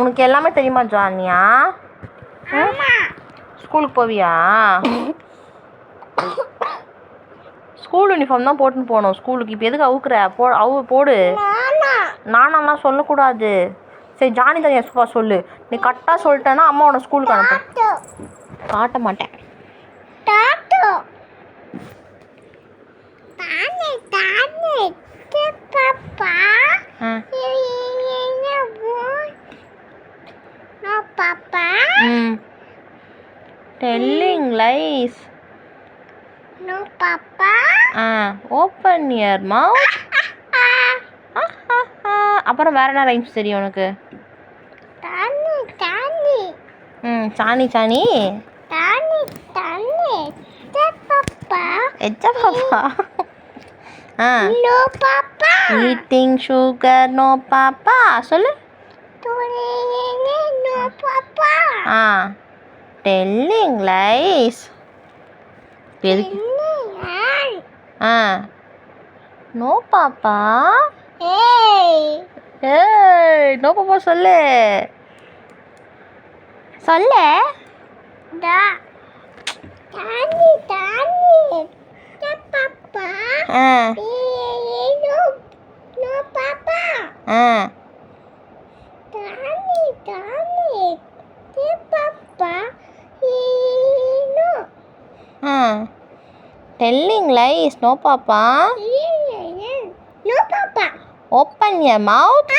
உனக்கு எல்லாமே தெரியுமா ஜானியா? ஸ்கூலுக்கு போவியா? ஸ்கூல் யூனிஃபார்ம் தான் போட்டுன்னு போகணும் ஸ்கூலுக்கு. இப்போ எதுக்கு அவுக்குற? போடு. நானாலாம் சொல்லக்கூடாது. சரி ஜானி தான் எஸ்பா சொல்லு. நீ கரெக்டாக சொல்லிட்டேன்னா அம்மா உன்னை ஸ்கூலுக்கு அனுப்பு. காட்ட மாட்டேன். Telling lies. No, Papa. Open your mouth. அப்புறம் வேற என்ன ரைம்ஸ் தெரியும் உனக்கு? Tani, Tani. சாணி சாணி. Tani, Tani. Papa. எச்ச பாப்பா. No, Papa. Eating sugar, no papa. சொல்லு. No, Papa. Telling lies. No papa. Hey, no papa சொல்லு. சொல்லு. Tani, Tani. Papa. No, Papa. Tani, Tani. Papa. No. Telling lies, no papa. No, Papa. Open your mouth.